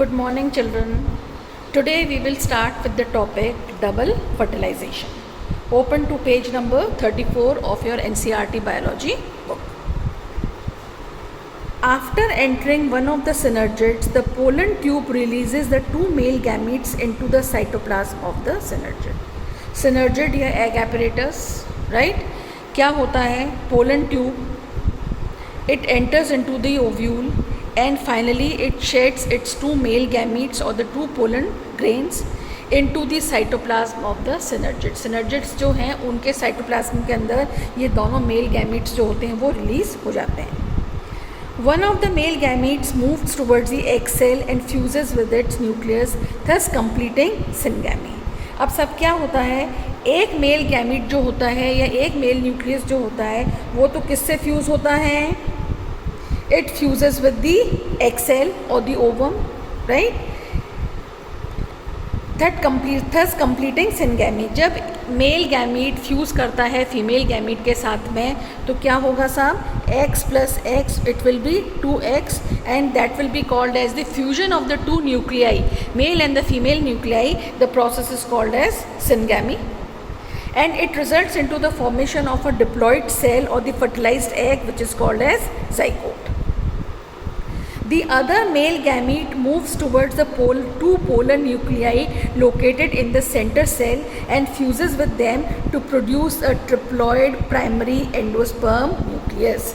Good morning, children. Today we will start with the topic double fertilization. Open to page number 34 of your NCERT biology book. After entering one of the synergids, the pollen tube releases the two male gametes into the cytoplasm of the synergid. Synergid या egg apparatus, right? क्या होता है? Pollen tube. It enters into the ovule and finally it sheds its two male gametes or the two pollen grains into the cytoplasm of the synergid. Synergids जो हैं उनके cytoplasm के अंदर ये दोनों male gametes जो होते हैं वो रिलीज हो जाते हैं. One of the male gametes moves towards the egg cell and fuses with its nucleus, thus completing syngamy. अब सब क्या होता है, एक मेल गैमीट जो होता है या एक मेल न्यूक्लियस जो होता है वो तो किससे फ्यूज़ होता है? It fuses with the egg cell or the ovum, right? Thus completing syngamy. जब मेल गैमीट फ्यूज़ करता है फीमेल गैमीट के साथ में तो क्या होगा साहब? X plus X, it will be 2X and that will be called as the fusion of the two nuclei, male and the female nuclei. The process is called as syngamy. And it results into the formation of a diploid cell or the fertilized egg, which is called as zygote. The other male gamete moves towards the two polar nuclei located in the center cell and fuses with them to produce a triploid primary endosperm nucleus.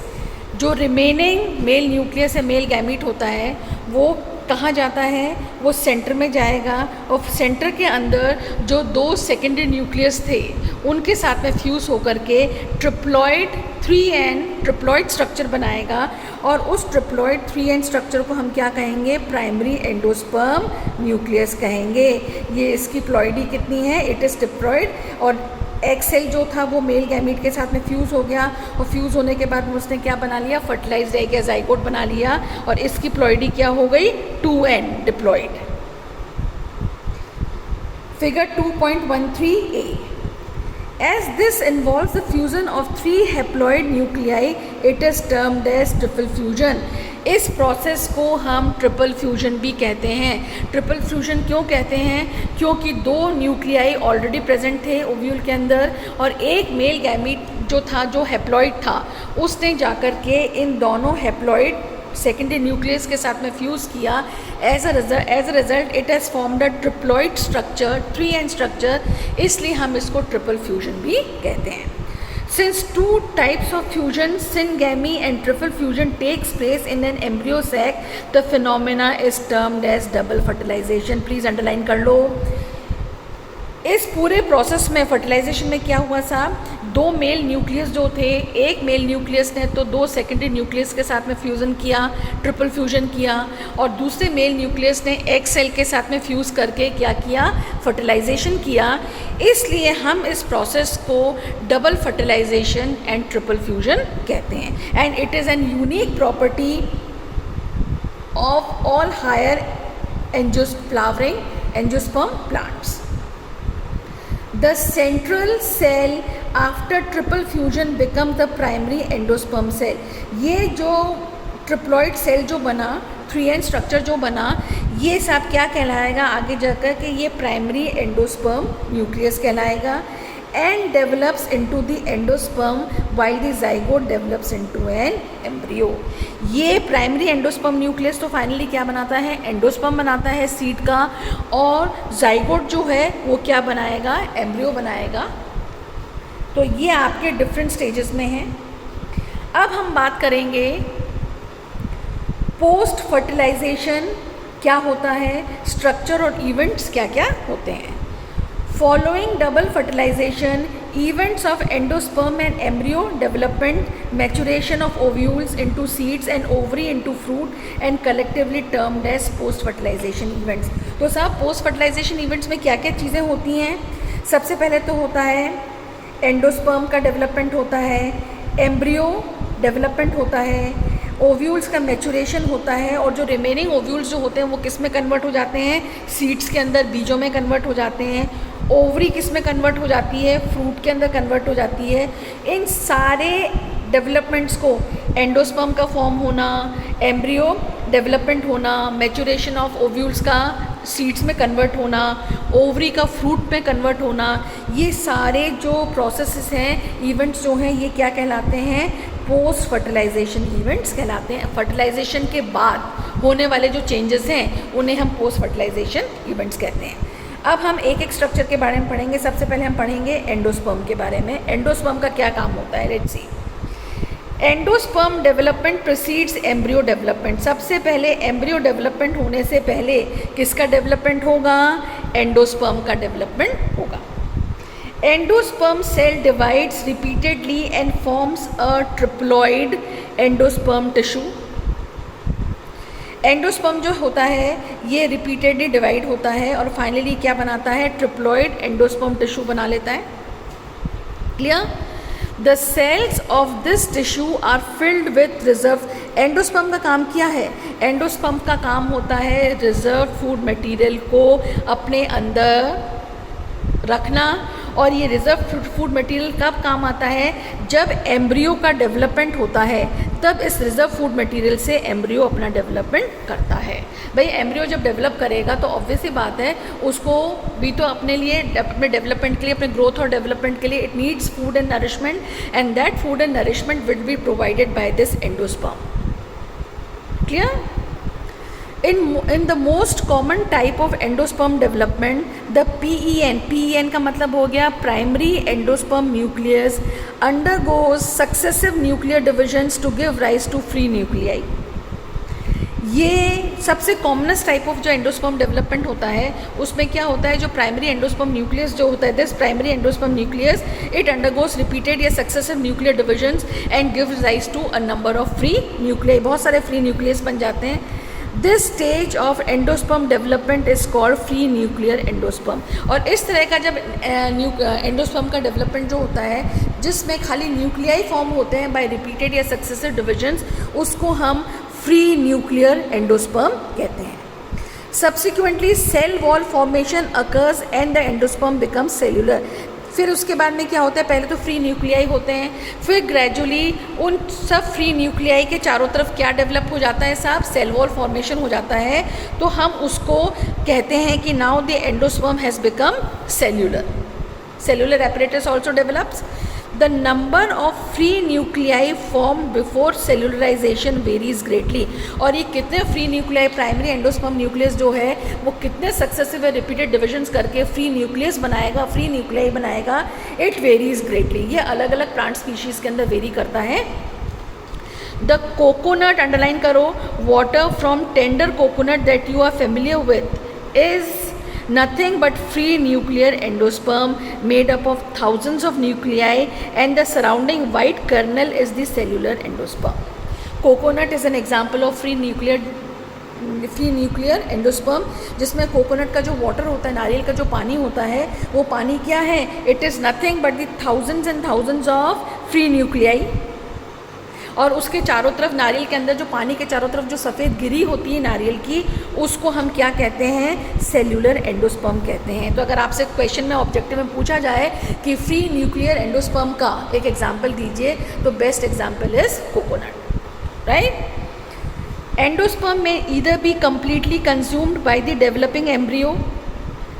जो remaining mail nucleus या male gamete होता है वो कहाँ जाता है? वो centre में जाएगा और सेंटर के अंदर जो दो सेकेंडरी न्यूक्लियस थे उनके साथ में फ्यूज़ होकर के ट्रिप्लॉइड 3N ट्रिप्लॉइड स्ट्रक्चर बनाएगा और उस ट्रिप्लॉइड 3N स्ट्रक्चर को हम क्या कहेंगे? प्राइमरी एंडोस्पर्म न्यूक्लियस कहेंगे. ये इसकी प्लॉइडी कितनी है? It is triploid. और एग सेल जो था वो मेल गैमीट के साथ में फ्यूज़ हो गया और फ्यूज़ होने के बाद उसने क्या बना लिया? फर्टिलाइज्ड एग या ज़ाइगोट बना लिया और इसकी प्लॉइडी क्या हो गई? 2N diploid. Figure 2.13a. As this involves the fusion of three haploid nuclei, it is termed as triple fusion. इस प्रोसेस को हम ट्रिपल फ्यूजन भी कहते हैं. ट्रिपल फ्यूजन क्यों कहते हैं? क्योंकि दो न्यूक्लियाई ऑलरेडी प्रेजेंट थे ओव्यूल के अंदर और एक मेल गैमीट जो था जो हैप्लॉइड था उसने जाकर के इन दोनों हैप्लॉइड सेकेंडरी न्यूक्लियस के साथ में फ्यूज़ किया. As a result it has formed a triploid structure 3N structure. इसलिए हम इसको ट्रिपल फ्यूजन भी कहते हैं. Since two types of fusion, syngamy and triple fusion, takes place in an embryo sac, the phenomena is termed as double fertilization. Please underline कर लो. इस पूरे process में फर्टिलाइजेशन में क्या हुआ साहब? दो मेल न्यूक्लियस जो थे, एक मेल न्यूक्लियस ने तो दो सेकेंडरी न्यूक्लियस के साथ में फ्यूज़न किया, ट्रिपल फ्यूजन किया और दूसरे मेल न्यूक्लियस ने एग सेल के साथ में फ्यूज़ करके क्या किया? फर्टिलाइजेशन किया. इसलिए हम इस प्रोसेस को double fertilisation and triple fusion कहते हैं. And it is an unique property of all higher flowering angiosperm plants. The central cell after triple fusion becomes the primary endosperm cell. ये जो ट्रिप्लॉइड सेल जो बना 3N structure जो बना ये सब क्या कहलाएगा आगे जाकर के? ये प्राइमरी एंडोस्पर्म न्यूक्लियस कहलाएगा. And develops into the endosperm while the zygote develops into an embryo. ये प्राइमरी एंडोस्पर्म न्यूक्लियस तो फाइनली क्या बनाता है? एंडोस्पर्म बनाता है सीड का और जाइगोट जो है वो क्या बनाएगा? एम्ब्रियो बनाएगा. तो ये आपके डिफरेंट स्टेजेस में हैं. अब हम बात करेंगे पोस्ट फर्टिलाइजेशन क्या होता है, स्ट्रक्चर और इवेंट्स क्या क्या होते हैं. Following double fertilization, events of endosperm and embryo development, maturation of ovules into seeds and ovary into fruit and collectively termed as post-fertilization events. तो साहब पोस्ट फर्टिलाइजेशन इवेंट्स में क्या क्या चीज़ें होती हैं? सबसे पहले तो होता है एंडोस्पर्म का डेवलपमेंट होता है, एम्ब्रियो डेवलपमेंट होता है, ओव्यूल्स का मैचुरेशन होता है और जो रिमेनिंग ओव्यूल्स जो होते हैं वो किस में कन्वर्ट हो जाते हैं? सीड्स के अंदर बीजों में कन्वर्ट हो जाते हैं. ओवरी किस में कन्वर्ट हो जाती है? फ्रूट के अंदर कन्वर्ट हो जाती है. इन सारे डेवलपमेंट्स को एंडोस्पर्म का फॉर्म होना, एम्ब्रियो डेवलपमेंट होना, मैचुरेशन ऑफ ओव्यूल्स का सीड्स में कन्वर्ट होना, ओवरी का फ्रूट में कन्वर्ट होना, ये सारे जो प्रोसेसेस हैं, इवेंट्स जो हैं, ये क्या कहलाते हैं? पोस्ट फर्टिलाइजेशन इवेंट्स कहलाते हैं। फर्टिलाइजेशन के बाद होने वाले जो चेंजेस हैं उन्हें हम पोस्ट फर्टिलाइजेशन इवेंट्स कहते हैं। अब हम एक एक स्ट्रक्चर के बारे में पढ़ेंगे। सबसे पहले हम पढ़ेंगे एंडोस्पर्म के बारे में। एंडोस्पर्म का क्या काम होता है? Let's see. Endosperm development precedes embryo development. सबसे पहले एम्ब्रियो डेवलपमेंट होने से पहले किसका डेवलपमेंट होगा? एंडोस्पर्म का डेवलपमेंट होगा। Endosperm cell divides repeatedly and forms a triploid endosperm tissue. Endosperm जो होता है ये रिपीटेडली डिवाइड होता है और फाइनली क्या बनाता है? ट्रिप्लॉइड एंडोस्पर्म टिश्यू बना लेता है। Clear? The cells of this tissue are filled with reserve. Endosperm का काम क्या है? एंडोस्पर्म का काम होता है रिजर्व फूड मटेरियल को अपने अंदर रखना। और ये रिजर्व फूड मटेरियल कब काम आता है? जब एम्ब्रियो का डेवलपमेंट होता है, तब इस रिजर्व फूड मटेरियल से एम्ब्रियो अपना डेवलपमेंट करता है। भाई एम्ब्रियो जब डेवलप करेगा तो ऑब्वियस ही बात है उसको भी तो अपने लिए, अपने डेवलपमेंट के लिए, अपने ग्रोथ और डेवलपमेंट के लिए it needs food and nourishment, and that food and nourishment will be provided by this endosperm. Clear? In the most common type of endosperm development, the PEN का मतलब हो गया primary endosperm nucleus undergoes successive nuclear divisions to give rise to free nuclei। ये सबसे commonest type of जो endosperm development होता है उसमें क्या होता है? जो प्राइमरी एंडोस्पर्म न्यूक्लियस जो होता है, this primary endosperm nucleus it undergoes repeated या successive nuclear divisions and gives rise to a number of free nuclei. बहुत सारे फ्री न्यूक्लियस बन जाते हैं। This stage of endosperm development is called free nuclear endosperm. और इस तरह का जब एंडोस्पर्म का डेवलपमेंट जो होता है जिसमें खाली न्यूक्लियाई फॉर्म होते हैं बाय रिपीटेड या सक्सेसिव डिविजन्स, उसको हम फ्री न्यूक्लियर एंडोस्पर्म कहते हैं। Subsequently cell wall formation occurs and the endosperm becomes cellular. फिर उसके बाद में क्या होता है? पहले तो फ्री न्यूक्लियाई होते हैं, फिर ग्रेजुअली उन सब फ्री न्यूक्लियाई के चारों तरफ क्या डेवलप हो जाता है साहब? सेल वॉल फॉर्मेशन हो जाता है। तो हम उसको कहते हैं कि now the endosperm has become cellular. Cellular apparatus also develops. The number of free nuclei formed before cellularization varies greatly। और ये कितने free nuclei, primary endosperm nucleus जो है वो कितने सक्सेसिव या रिपीटेड डिविजन्स करके फ्री न्यूक्लियस बनाएगा, फ्री न्यूक्लियाई बनाएगा, इट वेरीज ग्रेटली। ये अलग अलग प्लांट स्पीशीज़ के अंदर वेरी करता है। द कोकोनट, अंडरलाइन करो, water from tender coconut that you are familiar with is nothing but free nuclear endosperm made up of thousands of nuclei and the surrounding white kernel is the cellular endosperm। Coconut is an example of free nuclear endosperm, जिसमें coconut का जो water होता है, नारियल का जो पानी होता है, वो पानी क्या है? It is nothing but the thousands and thousands of free nuclei. और उसके चारों तरफ, नारियल के अंदर जो पानी के चारों तरफ जो सफ़ेद गिरी होती है नारियल की, उसको हम क्या कहते हैं? सेल्यूलर एंडोस्पर्म कहते हैं। तो अगर आपसे क्वेश्चन में ऑब्जेक्टिव में पूछा जाए कि फ्री न्यूक्लियर एंडोस्पर्म का एक एग्जाम्पल दीजिए, तो best example is coconut, right. Endosperm में either be completely consumed by the developing embryo,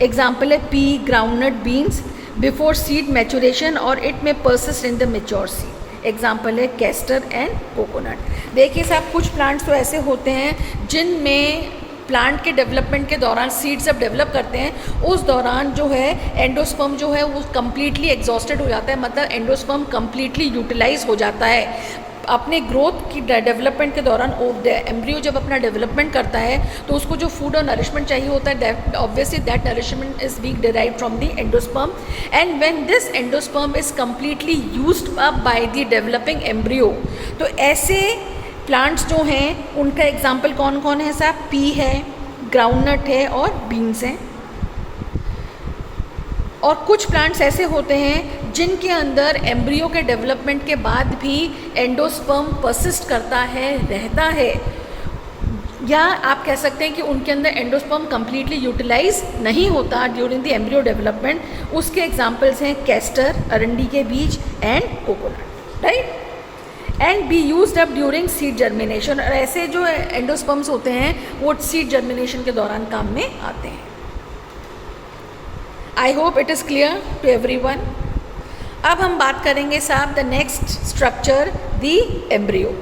example है pea, groundnut, beans, before seed maturation, और इट में persist in the mature seed, example है castor and coconut. देखिए साहब, कुछ plants तो ऐसे होते हैं जिनमें प्लांट के डेवलपमेंट के दौरान सीड जब डेवलप करते हैं उस दौरान जो है एंडोस्पर्म जो है वो कम्प्लीटली एग्जॉस्टेड हो जाता है, मतलब एंडोस्पर्म कम्प्लीटली यूटिलाइज हो जाता है। अपने ग्रोथ की डेवलपमेंट के दौरान एम्ब्रियो जब अपना डेवलपमेंट करता है तो उसको जो फूड और नरिशमेंट चाहिए होता है, obviously that nourishment is being derived from the endosperm, and when this endosperm is completely used up by the developing embryo, तो ऐसे प्लांट्स जो हैं उनका एग्जाम्पल कौन कौन है साहब? पी है, ग्राउंडनट है और बीन्स हैं। और कुछ प्लांट्स ऐसे होते हैं जिनके अंदर एम्ब्रियो के डेवलपमेंट के बाद भी एंडोस्पर्म परसिस्ट करता है, रहता है, या आप कह सकते हैं कि उनके अंदर एंडोस्पर्म कम्प्लीटली यूटिलाइज नहीं होता ड्यूरिंग द एम्ब्रियो डेवलपमेंट। उसके एग्जाम्पल्स हैं कैस्टर, अरंडी के बीज, and coconut, right. And be used up during seed germination. और ऐसे जो एंडोस्पर्म्स होते हैं वो सीड जर्मिनेशन के दौरान काम में आते हैं। I hope it is clear to everyone. अब हम बात करेंगे साहब the next structure, the embryo.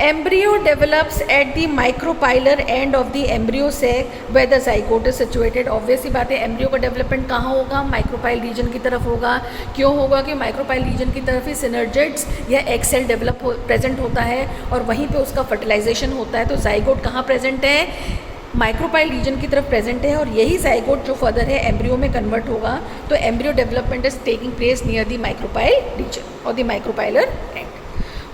Embryo develops at the micropylar end of the embryo sac where the zygote is situated। Obvious सी बात है, एम्ब्रियो का डेवलपमेंट कहाँ होगा? माइक्रोपाइल रीजन की तरफ होगा। क्यों होगा? कि माइक्रोपाइल रीजन की तरफ ही सिनर्जिड्स या एग सेल डेवलप प्रेजेंट होता है और वहीं पे उसका फर्टिलाइजेशन होता है। तो जाइगोट कहाँ प्रेजेंट है? माइक्रोपाइल रीजन की तरफ प्रेजेंट है और यही जाइगोट जो फर्दर है एम्ब्रियो में कन्वर्ट होगा। तो embryo development is taking place near the micropyle region और the micropylar end.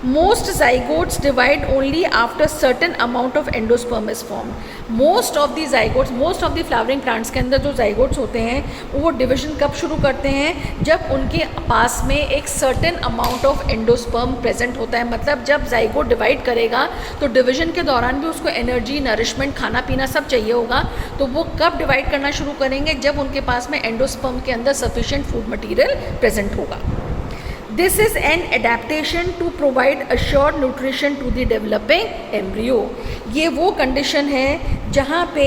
Most zygotes divide only after certain amount of endosperm is formed। Most of the zygotes, most of the flowering plants के अंदर जो zygotes होते हैं वो division कब शुरू करते हैं? जब उनके पास में एक certain amount of endosperm present होता है। मतलब जब zygote डिवाइड करेगा तो डिविजन के दौरान भी उसको एनर्जी, नरिशमेंट, खाना पीना सब चाहिए होगा। तो वो कब डिवाइड करना शुरू करेंगे? जब उनके पास में एंडोस्पर्म के अंदर सफिशिएंट फूड मटेरियल प्रेजेंट होगा। This is an adaptation to provide assured nutrition to the developing embryo। ये वो कंडीशन है जहाँ पे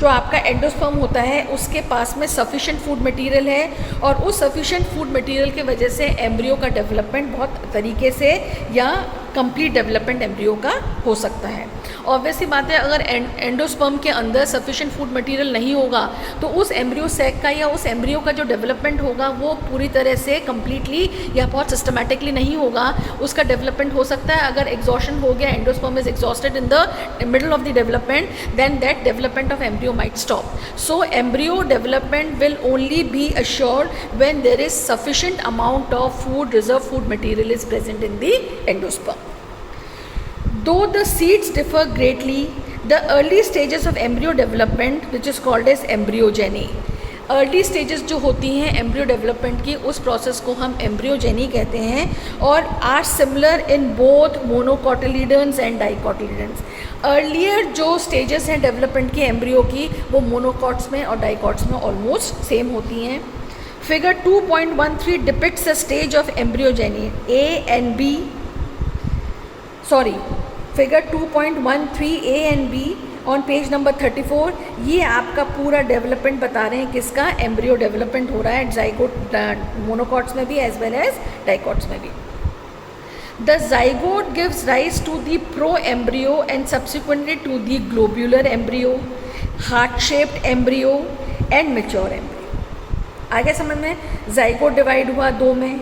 जो आपका एंडोस्पर्म होता है उसके पास में सफिशिएंट फूड मटेरियल है और उस सफिशिएंट फूड मटेरियल की वजह से एम्ब्रियो का डेवलपमेंट बहुत तरीके से या कंप्लीट डेवलपमेंट एम्ब्रियो का हो सकता है। ऑब्वियसली बात है, अगर एंडोस्पर्म के अंदर सफिशिएंट फूड मटेरियल नहीं होगा तो उस एम्ब्रियो सैक का या उस एम्ब्रियो का जो डेवलपमेंट होगा वो पूरी तरह से कम्प्लीटली या बहुत सिस्टमैटिकली नहीं होगा। उसका डेवलपमेंट हो सकता है अगर एग्जॉशन हो गया, endosperm is exhausted in the middle of the development, then that development of embryo might stop। So embryo development will only be assured when there is sufficient amount of food, reserve food material is present in the endosperm। Though the seeds differ greatly, the early stages of embryo development, which is called as embryogeny, early stages जो होती हैं embryo development की, उस process को हम embryogeny कहते हैं और are similar in both monocotyledons and dicotyledons. Earlier जो स्टेजेस हैं डेवलपमेंट की एम्ब्रियो की वो मोनोकॉट्स में और डाइकॉट्स में ऑलमोस्ट सेम होती हैं। Figure 2.13 depicts a stage of embryogeny A and B, sorry figure 2.13 A and B on page number 34। ये आपका पूरा डेवलपमेंट बता रहे हैं किसका? एम्ब्रियो डेवलपमेंट हो रहा है जाइगोट मोनोकॉट्स में भी एज वेल एज डाइकॉट्स में भी। The zygote gives rise to the proembryo and subsequently to the globular embryo, heart shaped embryo and mature embryo. आगे समझ में? जाइगोट डिवाइड हुआ दो में,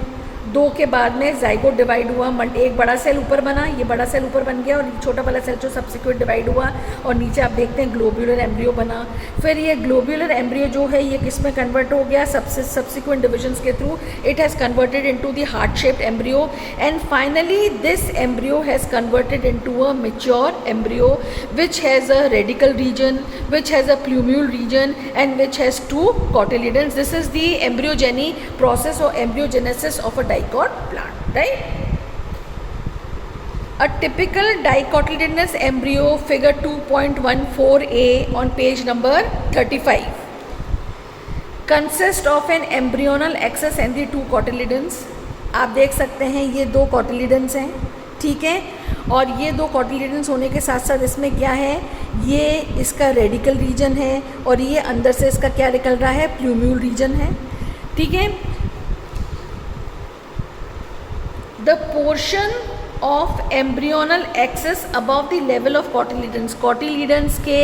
दो के बाद में जाइगोट डिवाइड हुआ, एक बड़ा सेल ऊपर बना, ये बड़ा सेल ऊपर बन गया और छोटा वाला सेल जो सब्सिक्वेंट डिवाइड हुआ और नीचे आप देखते हैं ग्लोब्यूलर एम्ब्रियो बना। फिर ये ग्लोब्यूलर एम्ब्रियो जो है ये किस में कन्वर्ट हो गया? सब्सिक्वेंट डिविजन्स के through it has converted into the heart shaped embryo and finally this embryo has converted into a mature embryo which has a radical region, which has a plumule region and which has 2 cotyledons। This is the embryogeny process और embryogenesis of a dicot plant, right? A typical dicotyledonous embryo, figure 2.14a on page number 35, consists of an embryonal axis and the 2 cotyledons। आप देख सकते हैं ये 2 cotyledons हैं, ठीक है, और ये 2 cotyledons होने के साथ साथ इसमें क्या है? ये इसका रेडिकल रीजन है और ये अंदर से इसका क्या निकल रहा है? प्लूम्यूल रीजन है, ठीक है। The portion of embryonal axis above the level of cotyledons, cotyledons के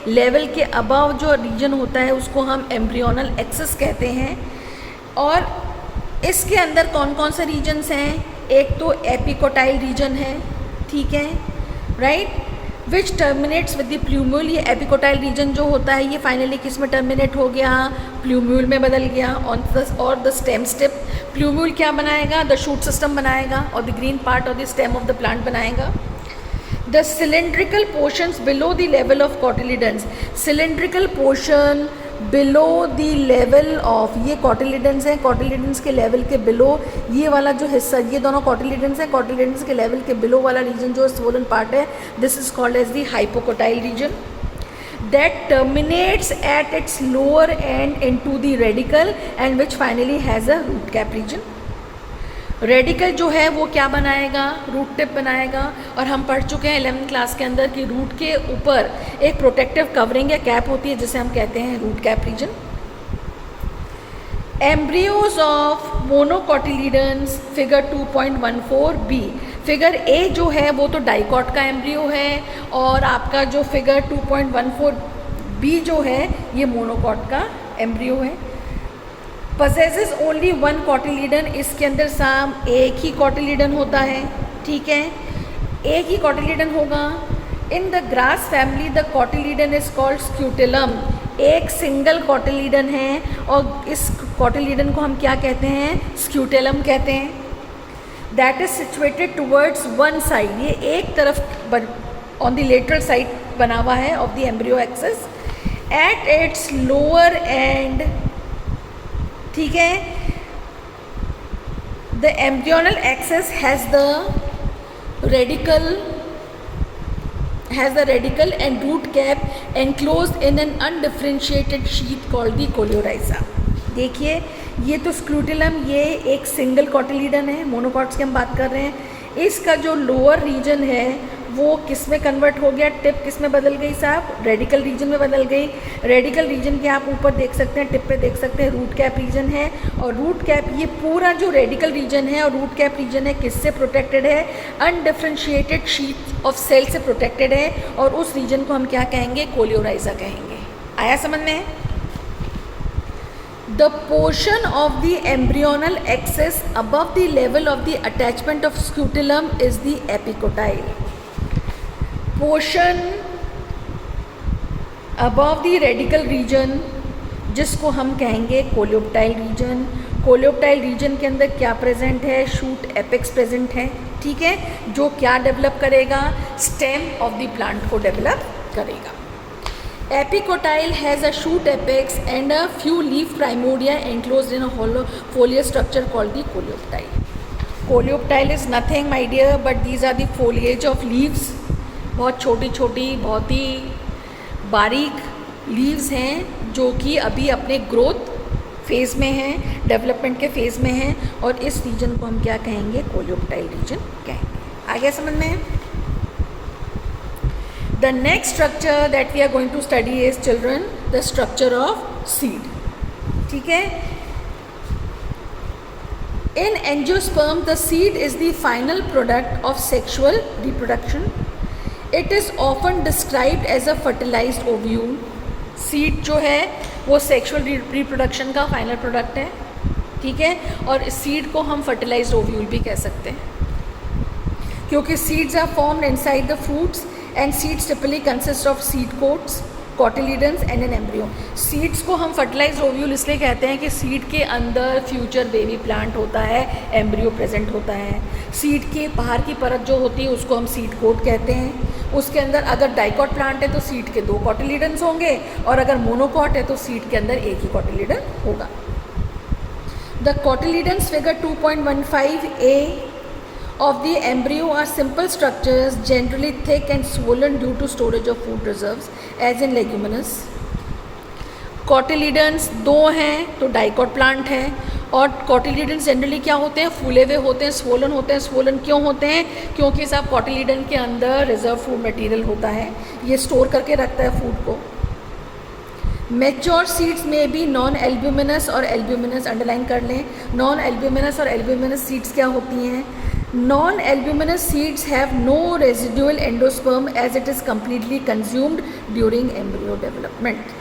लेवल के अबव जो रीजन होता है उसको हम एम्ब्रियोनल एक्सिस कहते हैं। और इसके अंदर कौन कौन से रीजन्स हैं? एक तो एपिकोटाइल रीजन है, ठीक है, right, which terminates with the plumule. ये एपिकोटाइल रीजन जो होता है ये फाइनली किस में टर्मिनेट हो गया? प्लूम्यूल में बदल गया। और द स्टेम स्टिप, प्लूम्यूल क्या बनाएगा? द शूट सिस्टम बनाएगा और द ग्रीन पार्ट और the stem of the plant बनाएगा। The cylindrical portions below the level of cotyledons, cylindrical portion below the level of, ये कॉटिलिडन्स हैं, कॉटिलिडन्स के लेवल के बिलो ये वाला जो हिस्सा, ये दोनों कॉटिलिडन्स हैं, कॉटिलिडन्स के लेवल के बिलो वाला रीजन जो स्वोलन पार्ट है, this is called as the hypocotyl region that terminates at its lower end into the radical and which finally has a root cap region। Radical जो है वो क्या बनाएगा, रूट टिप बनाएगा। और हम पढ़ चुके हैं 11th क्लास के अंदर कि रूट के ऊपर एक प्रोटेक्टिव कवरिंग या कैप होती है जिसे हम कहते हैं root cap region. Embryos of monocotyledons figure 2.14b। Figure A जो है वो तो डाइकॉट का एम्ब्रियो है और आपका जो फिगर 2.14b जो है ये मोनोकॉट का एम्ब्रियो है। possesses only one cotyledon, इसके अंदर साम एक ही cotyledon होता है, ठीक है, एक ही cotyledon होगा। In the grass family the cotyledon is called scutellum, एक सिंगल cotyledon है और इस cotyledon को हम क्या कहते हैं, स्क्यूटेलम कहते हैं। That is situated towards one side, ये एक तरफ ऑन द लेटरल साइड बना हुआ है of the embryo axis. At its lower end, ठीक है, the embryonal axis has the radicle and root cap enclosed in an undifferentiated sheath called the coleorhiza. देखिए ये तो स्क्रूटिलम, ये एक सिंगल कॉटिलीडन है, मोनोकॉट्स की हम बात कर रहे हैं। इसका जो लोअर रीजन है वो किस में कन्वर्ट हो गया, टिप किस में बदल गई साहब, रेडिकल रीजन में बदल गई। रेडिकल रीजन के आप ऊपर देख सकते हैं, टिप पे देख सकते हैं रूट कैप रीजन है। और रूट कैप, ये पूरा जो रेडिकल रीजन है और रूट कैप रीजन है किससे प्रोटेक्टेड है, अनडिफरेंशिएटेड शीट ऑफ सेल से प्रोटेक्टेड है। और उस रीजन को हम क्या कहेंगे, कोलियोराइजा कहेंगे। आया समझ में? The portion of the embryonal axis above the level of the attachment of scutellum is the epicotyle. Portion above the radical region जिसको हम कहेंगे कोलियोप्टाइल रीजन। कोलियोप्टाइल रीजन के अंदर क्या प्रेजेंट है, शूट एपेक्स प्रेजेंट है, ठीक है, जो क्या डेवलप करेगा, स्टेम ऑफ द प्लांट को डेवलप करेगा। Epicotyle has a shoot apex and a few leaf primodia enclosed in a hollow foliar structure called the coleoptile. Coleoptile is nothing, my dear, but these are the foliage of leaves. बहुत छोटी छोटी, बहुत ही बारीक leaves हैं जो कि अभी अपने ग्रोथ फेज़ में हैं, डेवलपमेंट के फेज़ में हैं। और इस रीजन को हम क्या कहेंगे, कोलियोप्टाइल रीजन कहेंगे। आ गया समझ में? The next structure that we are going to study is, children, the structure of seed. ठीक है? In angiosperm, the seed is the final product of sexual reproduction. It is often described as a fertilized ovule. Seed जो है वो sexual reproduction का final product है, ठीक है, और इस seed को हम fertilized ovule भी कह सकते हैं क्योंकि seeds are formed inside the fruits and seeds typically consist of seed coats, cotyledons and an embryo. Seeds को हम fertilized ovule इसलिए कहते हैं कि seed के अंदर future baby plant होता है, embryo present होता है। seed के बाहर की परत जो होती है उसको हम seed coat कहते हैं। उसके अंदर अगर dicot plant है तो seed के 2 cotyledons होंगे और अगर monocot है तो seed के अंदर एक ही cotyledon होगा। The cotyledons figure 2.15a of the embryo are simple structures, generally thick and swollen due to storage of food reserves, as in leguminous. Cotyledons 2 हैं तो डाइकॉट प्लांट है। और cotyledons जनरली क्या होते हैं, फूले हुए होते हैं, स्वोलन होते हैं। स्वोलन क्यों होते हैं, क्योंकि सब cotyledon के अंदर रिजर्व फूड मटेरियल होता है, ये स्टोर करके रखता है फूड को। मेच्योर सीड्स में भी नॉन एल्ब्यूमिनस और एल्ब्यूमिनस अंडरलाइन कर लें। नॉन एल्ब्यूमिनस और एल्ब्यूमिनस सीड्स क्या होती हैं, non-albuminous seeds have no residual endosperm as it is completely consumed during embryo development.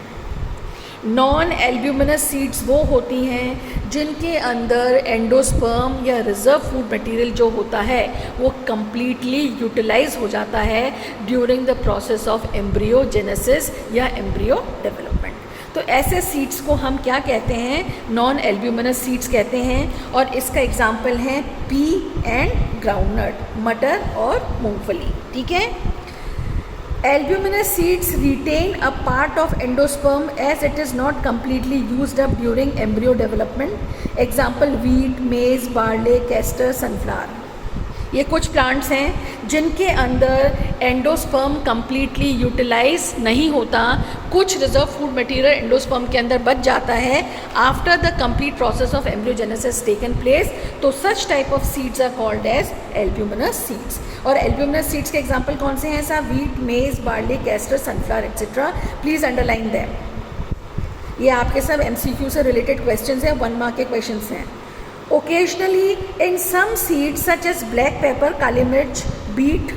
Non-albuminous seeds वो होती हैं जिनके अंदर एंडोस्पर्म या रिजर्व फूड मटेरियल जो होता है वो completely यूटिलाइज हो जाता है during the process of embryogenesis या एम्ब्रियो डेवलपमेंट। तो ऐसे सीड्स को हम क्या कहते हैं, नॉन एल्ब्यूमिनस सीड्स कहते हैं। और इसका एग्जाम्पल है पी एंड ग्राउंडनट, मटर और मूंगफली, ठीक है। Albuminous seeds retain a part of endosperm as it is not completely used up during embryo development. Example wheat, maize, barley, castor, sunflower. ये कुछ प्लांट्स हैं जिनके अंदर एंडोस्पर्म कंप्लीटली यूटिलाइज नहीं होता, कुछ रिजर्व फूड मटेरियल एंडोस्पर्म के अंदर बच जाता है after the complete process of embryogenesis taken place. तो such type of seeds are called as albuminous seeds. और एल्ब्यूमिनस सीड्स के एग्जाम्पल कौन से हैं साहब? Wheat, maize, barley, castor, sunflower etcetera. Please underline them. ये आपके सब MCQ से रिलेटेड क्वेश्चंस हैं, 1 मार्क के क्वेश्चंस हैं। Occasionally, in some seeds such as black pepper, kali mirch, beet,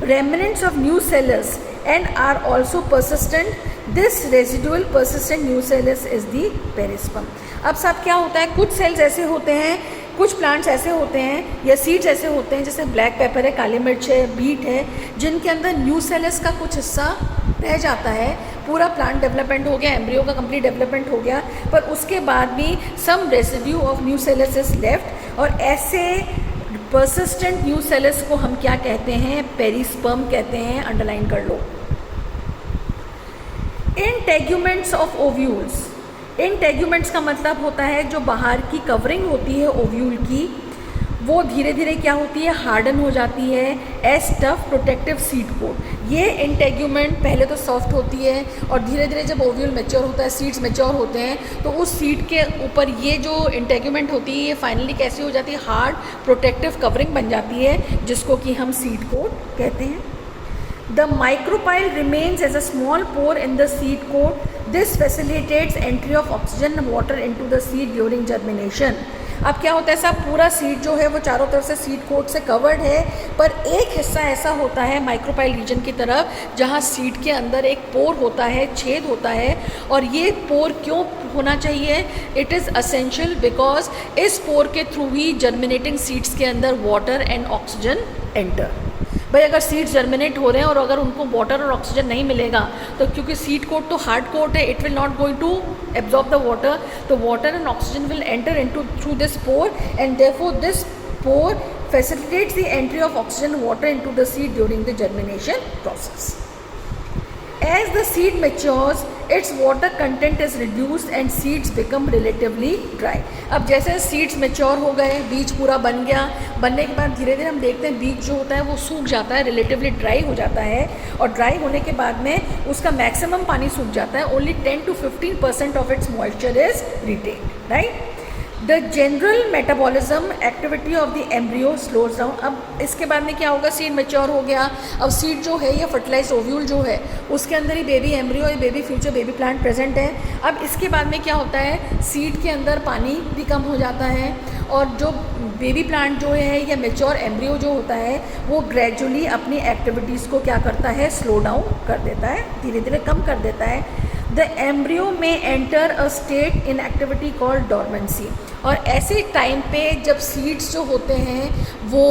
remnants of nucellus and are also persistent. This residual persistent nucellus is the perisperm. अब सब क्या होता है, कुछ सेल्स ऐसे होते हैं, कुछ प्लांट्स ऐसे होते हैं या सीड्स ऐसे होते हैं, जैसे ब्लैक पेपर है, काली मिर्च है, बीट है, जिनके अंदर न्यूसेलस का कुछ हिस्सा रह जाता है। पूरा प्लांट डेवलपमेंट हो गया, एम्ब्रियो का कंप्लीट डेवलपमेंट हो गया, पर उसके बाद भी some residue of nucellus is left. और ऐसे परसिस्टेंट न्यूसेलस को हम क्या कहते हैं? पेरिस्पर्म कहते हैं। अंडरलाइन कर लो। Integuments of ovules. इंटेग्यूमेंट्स का मतलब होता है जो बाहर की कवरिंग होती है ओव्यूल की, वो धीरे धीरे क्या होती है? हार्डन हो जाती है as tough protective seed coat. ये इंटेग्यूमेंट पहले तो सॉफ्ट होती है और धीरे धीरे जब ओव्यूल मैच्योर होता है, सीड्स मैच्योर होते हैं, तो उस सीड के ऊपर ये जो इंटेग्यूमेंट होती है ये फाइनली कैसी हो जाती है? हार्ड प्रोटेक्टिव कवरिंग बन जाती है, जिसको कि हम सीड कोट कहते हैं। The micropyle remains as a small pore in the seed coat. This facilitates entry of oxygen and water into the seed during germination. अब क्या होता है साहब? पूरा सीड जो है वो चारों तरफ से सीड कोट से कवर्ड है, पर एक हिस्सा ऐसा होता है माइक्रोपाइल रीजन की तरफ जहाँ सीड के अंदर एक पोर होता है, छेद होता है। और ये पोर क्यों होना चाहिए? इट इज़ असेंशियल बिकॉज इस पोर के थ्रू ही जर्मिनेटिंग सीड्स के अंदर वाटर एंड ऑक्सीजन एंटर। भाई अगर सीड्स जर्मिनेट हो रहे हैं और अगर उनको वाटर और ऑक्सीजन नहीं मिलेगा, तो क्योंकि सीड कोट तो हार्ड कोट है, it will not going to absorb the water, तो water and oxygen will enter into through this pore and therefore this pore facilitates the entry of oxygen and water into the seed during the germination process. As the seed matures, its water content is reduced and seeds become relatively dry. अब जैसे seeds mature हो गए, बीज पूरा बन गया, बनने के बाद धीरे धीरे हम देखते हैं बीज जो होता है वो सूख जाता है, रिलेटिवली ड्राई हो जाता है, और ड्राई होने के बाद में उसका मैक्सिमम पानी सूख जाता है। Only 10 to 15% of its moisture is retain, right. The general metabolism activity of the embryo slows down. अब इसके बाद में क्या होगा? सीड मैच्योर हो गया, अब सीड जो है या फर्टिलाइज ओव्यूल जो है उसके अंदर ही बेबी एम्ब्रियो या baby future baby plant present है। अब इसके बाद में क्या होता है? सीड के अंदर पानी भी कम हो जाता है और जो बेबी प्लांट जो है या मैच्योर एम्ब्रियो जो होता है वो ग्रेजुअली अपनी एक्टिविटीज़ को क्या करता है? स्लो डाउन कर देता है, धीरे धीरे कम कर देता है। द एम्ब्रियो में enter a state in activity called dormancy. और ऐसे टाइम पे जब सीड्स जो होते हैं वो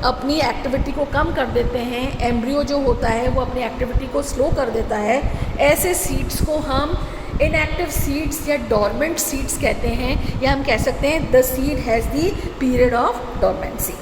अपनी एक्टिविटी को कम कर देते हैं, एम्ब्रियो जो होता है वो अपनी एक्टिविटी को स्लो कर देता है, ऐसे सीड्स को हम इनएक्टिव सीड्स या डॉर्मेंट सीड्स कहते हैं, या हम कह सकते हैं the seed has the period of dormancy.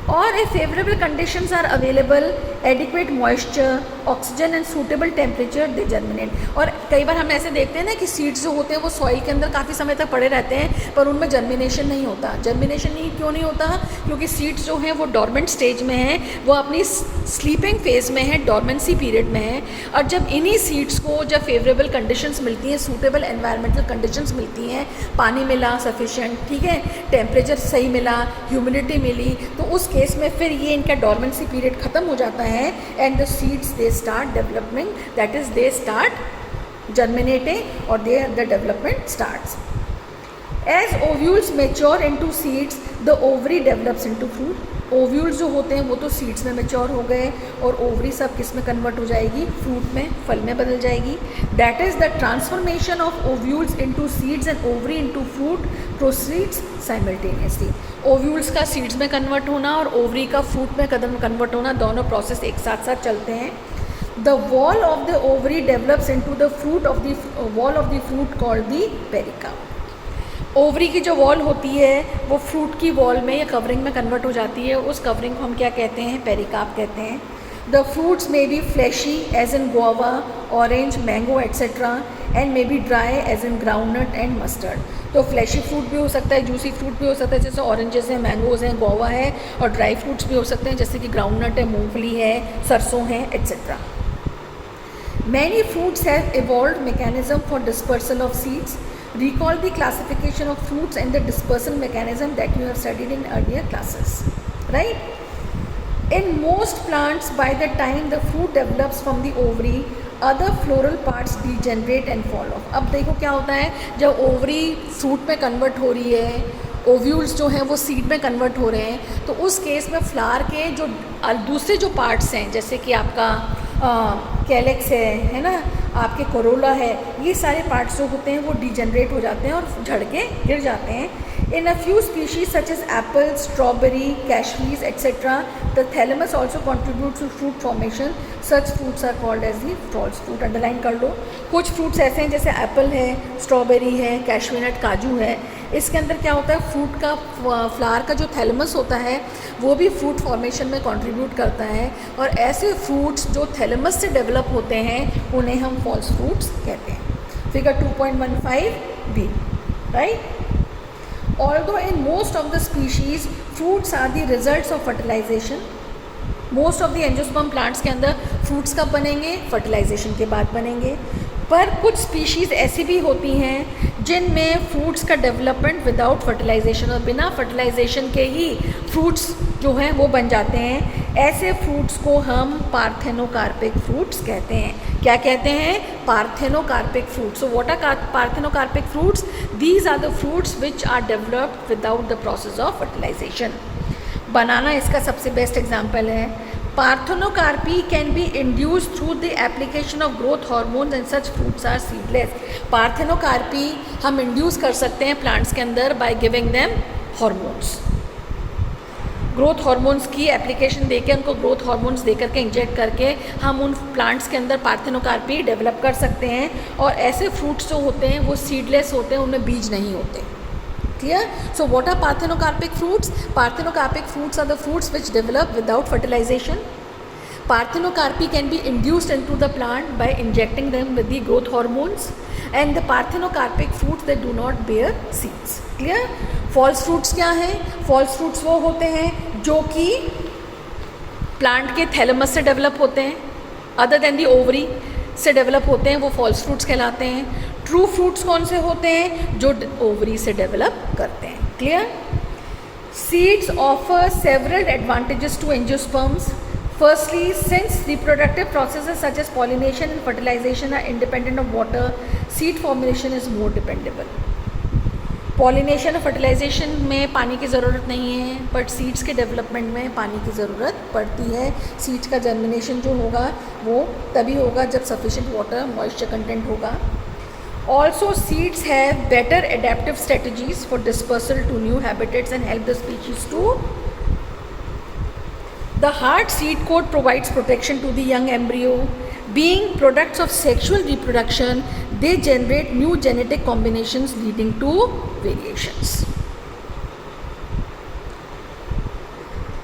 और if favorable conditions are available, adequate moisture, oxygen and suitable temperature, they germinate। और कई बार हम ऐसे देखते हैं ना कि सीड्स जो होते हैं वो सॉइल के अंदर काफ़ी समय तक पड़े रहते हैं पर उनमें जर्मिनेशन नहीं होता। जर्मिनेशन क्यों नहीं होता? क्योंकि सीड्स जो हैं वो डॉर्मेंट स्टेज में हैं, वो अपनी स्लीपिंग फेज में है, डॉर्मेंसी पीरियड में है। और जब इन्हीं सीड्स को जब फेवरेबल कंडीशंस मिलती हैं, सूटेबल एनवायरमेंटल कंडीशंस मिलती हैं, पानी मिला सफिशेंट, ठीक है, टेम्परेचर सही मिला, ह्यूमिडिटी मिली, तो उस केस में फिर ये इनका डॉर्मेंसी पीरियड ख़त्म हो जाता है and the seeds they start development, that is they start germinating और they the development starts. As ovules mature into seeds the ovary develops into fruit. Ovules जो होते हैं वो तो सीड्स में मैच्योर हो गए और ओवरी सब किस में कन्वर्ट हो जाएगी? फ्रूट में, फल में बदल जाएगी। That is the transformation of ovules into seeds and ovary into fruit proceeds simultaneously. Ovules का सीड्स में कन्वर्ट होना और ओवरी का फ्रूट में कन्वर्ट होना, दोनों प्रोसेस एक साथ साथ चलते हैं। The wall of the ovary develops into the fruit of the wall of the fruit called the pericarp. Ovary की जो वॉल होती है वो फ्रूट की वॉल में या कवरिंग में कन्वर्ट हो जाती है, उस कवरिंग को हम क्या कहते हैं? पेरिकार्प कहते हैं। The fruits may be fleshy as in guava, orange, mango etc. and may be dry as in groundnut and mustard. तो फ्लैशी फ्रूट भी हो सकता है, जूसी फ्रूट भी हो सकता है, जैसे ऑरेंजेस हैं, मैंगोज़ हैं, गुआवा है, और ड्राई फ्रूट्स भी हो सकते हैं जैसे कि ग्राउंडनट है, मूंगफली है, सरसों है etc. Many fruits have evolved mechanism for dispersal of seeds. Recall the classification of fruits and the dispersal mechanism that you have studied in earlier classes, right? In most plants, by the time the fruit develops from the ovary, other floral parts degenerate and fall off. अब देखो क्या होता है, जब ovary fruit में convert हो रही है, ओव्यूल्स जो हैं वो सीड में कन्वर्ट हो रहे हैं, तो उस केस में फ्लावर के जो दूसरे जो पार्ट्स हैं, जैसे कि आपका कैलेक्स है ना, आपके कोरोला है, ये सारे पार्ट्स जो होते हैं वो डिजेनरेट हो जाते हैं और झड़ के गिर जाते हैं. In a few species such as apple, strawberry, cashews, etc., the thalamus also contributes to fruit formation. Such fruits are called as the false fruit. Underline कर लो. कुछ फ्रूट्स ऐसे हैं जैसे एप्पल है, स्ट्रॉबेरी है, कैशवी नट, काजू है. इसके अंदर क्या होता है, फ्रूट का फ्लावर का जो थैलेमस होता है वो भी फ्रूट फॉर्मेशन में कंट्रीब्यूट करता है, और ऐसे फ्रूट्स जो थैलेमस से डेवलप होते हैं उन्हें हम फॉल्स फ्रूट्स कहते हैं. Figure 2.15b, right. Although in most of the species fruits are the results of fertilization, most of the angiosperm plants के अंदर fruits कब बनेंगे, fertilization के बाद बनेंगे. पर कुछ स्पीशीज़ ऐसी भी होती हैं जिनमें फ्रूट्स का डेवलपमेंट विदाउट फर्टिलाइजेशन, और बिना फर्टिलाइजेशन के ही फ्रूट्स जो हैं वो बन जाते हैं. ऐसे फ्रूट्स को हम पार्थेनोकार्पिक फ्रूट्स कहते हैं. क्या कहते हैं, parthenocarpic fruits. So what are parthenocarpic fruits? These are the fruits which are developed without the process of fertilization. Banana इसका सबसे बेस्ट एग्जाम्पल है. Parthenocarpy can be induced through the application of growth hormones and such fruits are seedless. Parthenocarpy हम induce कर सकते हैं plants के अंदर by giving them hormones. Growth hormones की एप्लीकेशन देके, उनको ग्रोथ हार्मोन्स दे करके इंजेक्ट करके हम उन प्लांट्स के अंदर पार्थेनोकार्पी डेवलप कर सकते हैं. और ऐसे फ्रूट्स जो होते हैं वो सीडलेस होते हैं, उनमें बीज नहीं होते. Clear? So what are parthenocarpic fruits? Parthenocarpic fruits are the fruits which develop without fertilization. Parthenocarpy can be induced into the plant by injecting them with the growth hormones, and the parthenocarpic fruits, they do not bear seeds. Clear? False fruits क्या हैं? False fruits वो होते हैं जो कि plant के thalamus से develop होते हैं, अदर देन दी ओवरी से डेवलप होते हैं, वो फॉल्स फ्रूट्स कहलाते हैं. ट्रू फ्रूट्स कौन से होते हैं? जो ओवरी से डेवलप करते हैं. Clear? Seeds offer several advantages to angiosperms. Firstly, since reproductive processes such as pollination and fertilisation are independent of water, seed formation is more dependable. Pollination और फर्टिलाइजेशन में पानी की ज़रूरत नहीं है, बट सीड्स के डेवलपमेंट में पानी की ज़रूरत पड़ती है. सीड्स का जर्मिनेशन जो होगा वो तभी होगा जब सफिशिएंट वाटर मॉइस्चर कंटेंट होगा. Also seeds have better adaptive strategies for dispersal to new habitats and help the species to. The hard seed coat provides protection to the young embryo. Being products of sexual reproduction, they generate new genetic combinations leading to variations.